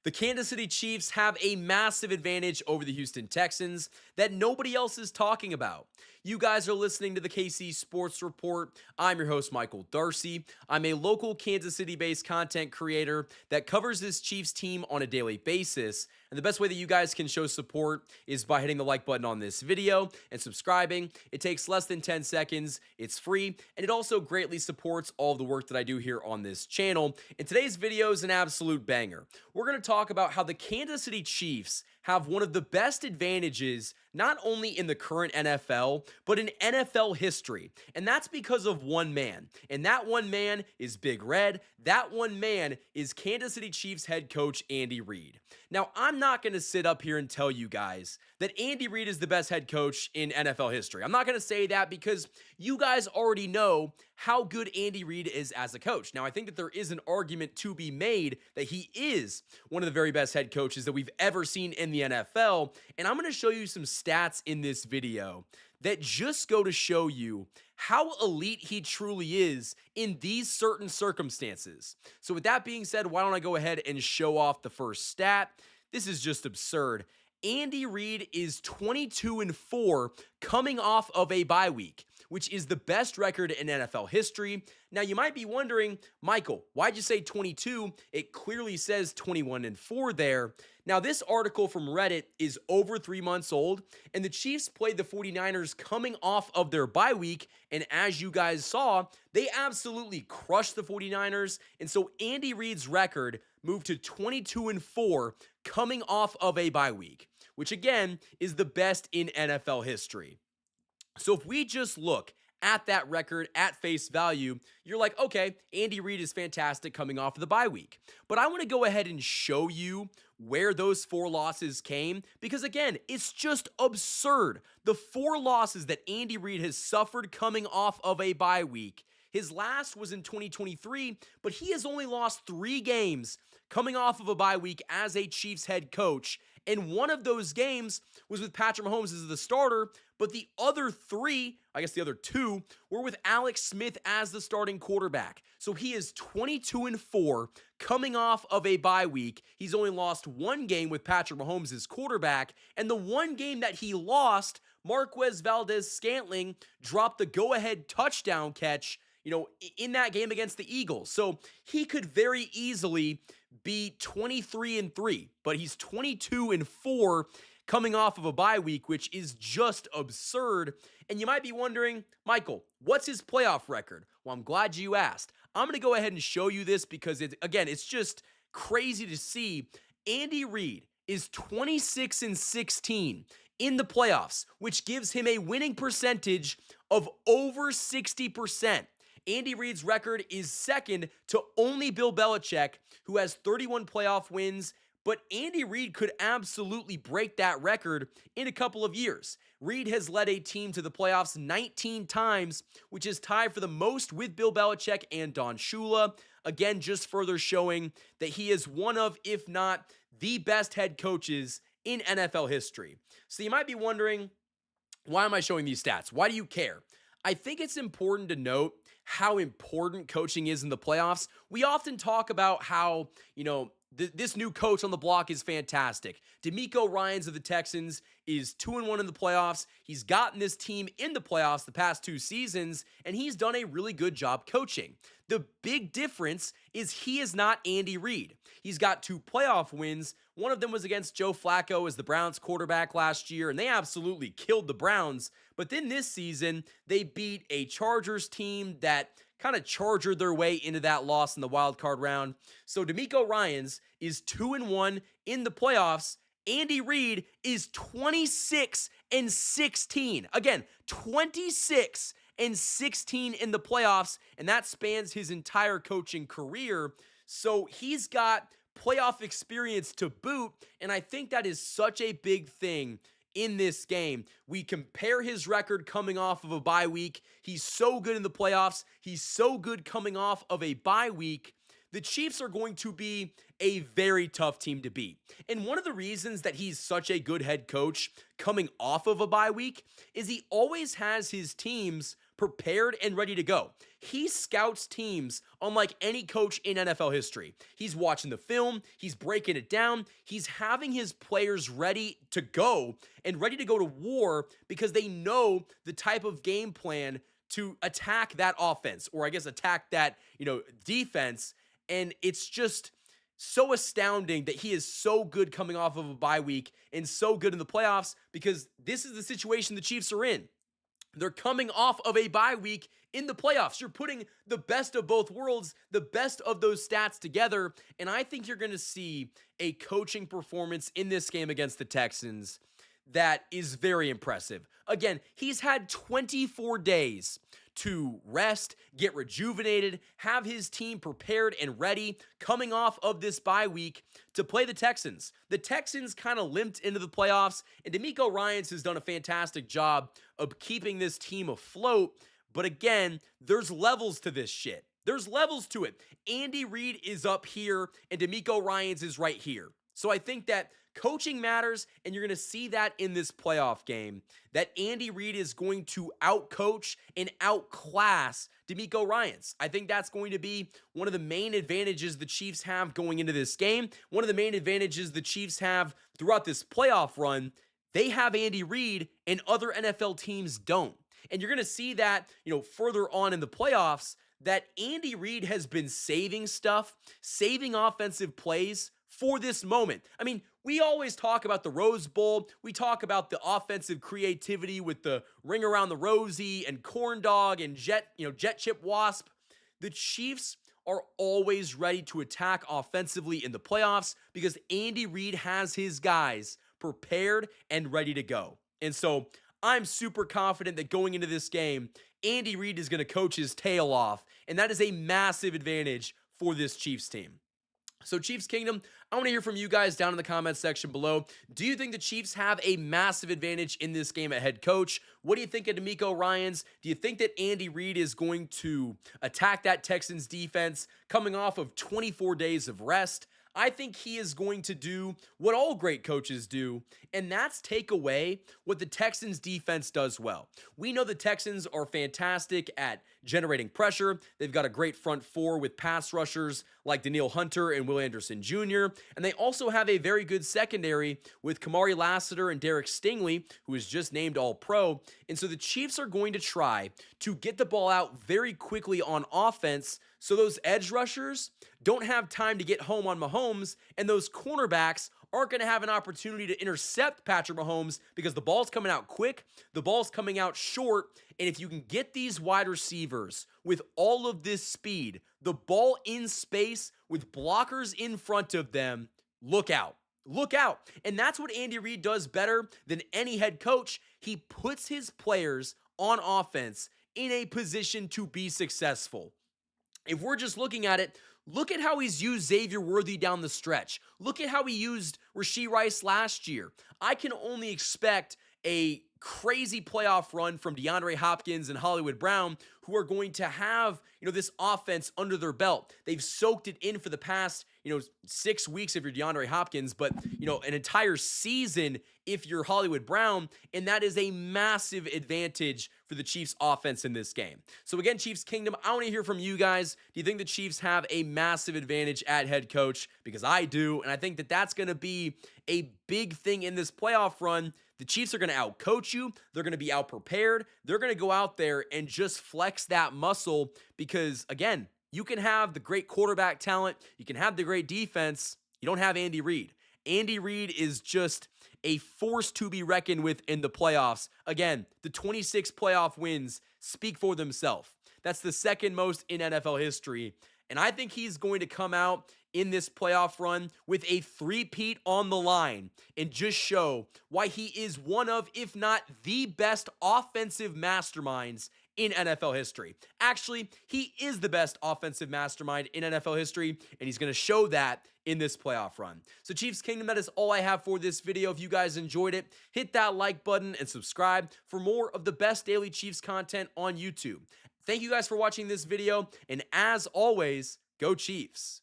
The Kansas City Chiefs have a massive advantage over the Houston Texans that nobody else is talking about. You guys are listening to the KC Sports Report. I'm your host, Michael Darcy. I'm a local Kansas City-based content creator that covers this Chiefs team on a daily basis. And the best way that you guys can show support is by hitting the like button on this video and subscribing. It takes less than 10 seconds. It's free, and it also greatly supports all of the work that I do here on this channel. And today's video is an absolute banger. We're going to talk about how the Kansas City Chiefs have one of the best advantages, not only in the current NFL, but in NFL history. And that's because of one man. And that one man is Big Red. That one man is Kansas City Chiefs head coach Andy Reid. Now, I'm not going to sit up here and tell you guys that Andy Reid is the best head coach in NFL history. I'm not going to say that because you guys already know how good Andy Reid is as a coach. Now, I think that there is an argument to be made that he is one of the very best head coaches that we've ever seen in the NFL, and I'm going to show you some stats in this video that just go to show you how elite he truly is in these certain circumstances. So with that being said, why don't I go ahead and show off the first stat? This is just absurd. Andy Reid is 22-4 coming off of a bye week, which is the best record in NFL history. Now, you might be wondering, Michael, why'd you say 22? It clearly says 21-4 there. Now, this article from Reddit is over 3 months old, and the Chiefs played the 49ers coming off of their bye week, and as you guys saw, they absolutely crushed the 49ers, and so Andy Reid's record moved to 22-4 coming off of a bye week, which again is the best in NFL history. So if we just look at that record at face value, you're like, okay, Andy Reid is fantastic coming off of the bye week. But I want to go ahead and show you where those 4 losses came, because again, it's just absurd. The 4 losses that Andy Reid has suffered coming off of a bye week. His last was in 2023, but he has only lost 3 games coming off of a bye week as a Chiefs head coach. And one of those games was with Patrick Mahomes as the starter, but the other 3, I guess the other 2, were with Alex Smith as the starting quarterback. So he is 22-4 coming off of a bye week. He's only lost 1 game with Patrick Mahomes as quarterback, and the one game that he lost, Marquez Valdez-Scantling dropped the go-ahead touchdown catch, in that game against the Eagles. So he could very easily be 23-3, but he's 22-4 coming off of a bye week, which is just absurd. And you might be wondering, Michael, what's his playoff record? Well, I'm glad you asked. I'm going to go ahead and show you this because, it's just crazy to see. Andy Reid is 26-16 in the playoffs, which gives him a winning percentage of over 60%. Andy Reid's record is second to only Bill Belichick, who has 31 playoff wins, but Andy Reid could absolutely break that record in a couple of years. Reid has led a team to the playoffs 19 times, which is tied for the most with Bill Belichick and Don Shula. Again, just further showing that he is one of, if not the best head coaches in NFL history. So you might be wondering, why am I showing these stats? Why do you care? I think it's important to note how important coaching is in the playoffs. We often talk about how, this new coach on the block is fantastic. DeMeco Ryans of the Texans is 2-1 in the playoffs. He's gotten this team in the playoffs the past 2 seasons, and he's done a really good job coaching. The big difference is he is not Andy Reid. He's got 2 playoff wins. One of them was against Joe Flacco as the Browns quarterback last year, and they absolutely killed the Browns. But then this season, they beat a Chargers team that kind of chargered their way into that loss in the wild card round. So DeMeco Ryans is 2-1 in the playoffs. Andy Reid is 26-16. Again, 26-16 in the playoffs, and that spans his entire coaching career. So he's got playoff experience to boot, and I think that is such a big thing in this game. We compare his record coming off of a bye week. He's so good in the playoffs. He's so good coming off of a bye week. The Chiefs are going to be a very tough team to beat. And one of the reasons that he's such a good head coach coming off of a bye week is he always has his teams prepared and ready to go. He scouts teams unlike any coach in NFL history. He's watching the film, he's breaking it down, he's having his players ready to go and ready to go to war because they know the type of game plan to attack that offense, or I guess attack that, defense. And it's just so astounding that he is so good coming off of a bye week and so good in the playoffs, because this is the situation the Chiefs are in. They're coming off of a bye week in the playoffs. You're putting the best of both worlds, the best of those stats together, and I think you're going to see a coaching performance in this game against the Texans that is very impressive. Again, he's had 24 days to rest, get rejuvenated, have his team prepared and ready coming off of this bye week to play the Texans. The Texans kind of limped into the playoffs, and DeMeco Ryans has done a fantastic job of keeping this team afloat. But again, there's levels to this shit. There's levels to it. Andy Reid is up here, and DeMeco Ryans is right here. So I think that coaching matters, and you're going to see that in this playoff game, that Andy Reid is going to outcoach and outclass DeMeco Ryans. I think that's going to be one of the main advantages the Chiefs have going into this game. One of the main advantages the Chiefs have throughout this playoff run. They have Andy Reid, and other NFL teams don't. And you're going to see that, further on in the playoffs, that Andy Reid has been saving stuff, saving offensive plays for this moment. I mean, we always talk about the Rose Bowl. We talk about the offensive creativity with the ring around the rosy and corn dog and jet chip wasp. The Chiefs are always ready to attack offensively in the playoffs because Andy Reid has his guys prepared and ready to go. And so I'm super confident that going into this game, Andy Reid is going to coach his tail off, and that is a massive advantage for this Chiefs team. So Chiefs Kingdom, I want to hear from you guys down in the comments section below. Do you think the Chiefs have a massive advantage in this game at head coach? What do you think of DeMeco Ryans? Do you think that Andy Reid is going to attack that Texans defense coming off of 24 days of rest? I think he is going to do what all great coaches do, and that's take away what the Texans defense does well. We know the Texans are fantastic at generating pressure. They've got a great front four with pass rushers like Danielle Hunter and Will Anderson Jr., and they also have a very good secondary with Kamari Lassiter and Derek Stingley, who is just named All-Pro. And so the Chiefs are going to try to get the ball out very quickly on offense so those edge rushers don't have time to get home on Mahomes, and those cornerbacks aren't going to have an opportunity to intercept Patrick Mahomes because the ball's coming out quick, the ball's coming out short, and if you can get these wide receivers with all of this speed, the ball in space with blockers in front of them, look out. Look out. And that's what Andy Reid does better than any head coach. He puts his players on offense in a position to be successful. If we're just looking at it, look at how he's used Xavier Worthy down the stretch. Look at how he used Rashee Rice last year. I can only expect a crazy playoff run from DeAndre Hopkins and Hollywood Brown, who are going to have, this offense under their belt. They've soaked it in for the past, 6 weeks if you're DeAndre Hopkins, but, an entire season if you're Hollywood Brown, and that is a massive advantage for the Chiefs offense in this game. So again, Chiefs Kingdom, I want to hear from you guys. Do you think the Chiefs have a massive advantage at head coach? Because I do, and I think that that's going to be a big thing in this playoff run. The Chiefs are going to outcoach you. They're going to be out prepared. They're going to go out there and just flex that muscle because, again, you can have the great quarterback talent. You can have the great defense. You don't have Andy Reid. Andy Reid is just a force to be reckoned with in the playoffs. Again, the 26 playoff wins speak for themselves. That's the second most in NFL history. And I think he's going to come out in this playoff run with a three-peat on the line and just show why he is one of, if not the best offensive masterminds in NFL history. Actually, he is the best offensive mastermind in NFL history, and he's going to show that in this playoff run. So Chiefs Kingdom, that is all I have for this video. If you guys enjoyed it, hit that like button and subscribe for more of the best daily Chiefs content on YouTube. Thank you guys for watching this video, and as always, go Chiefs.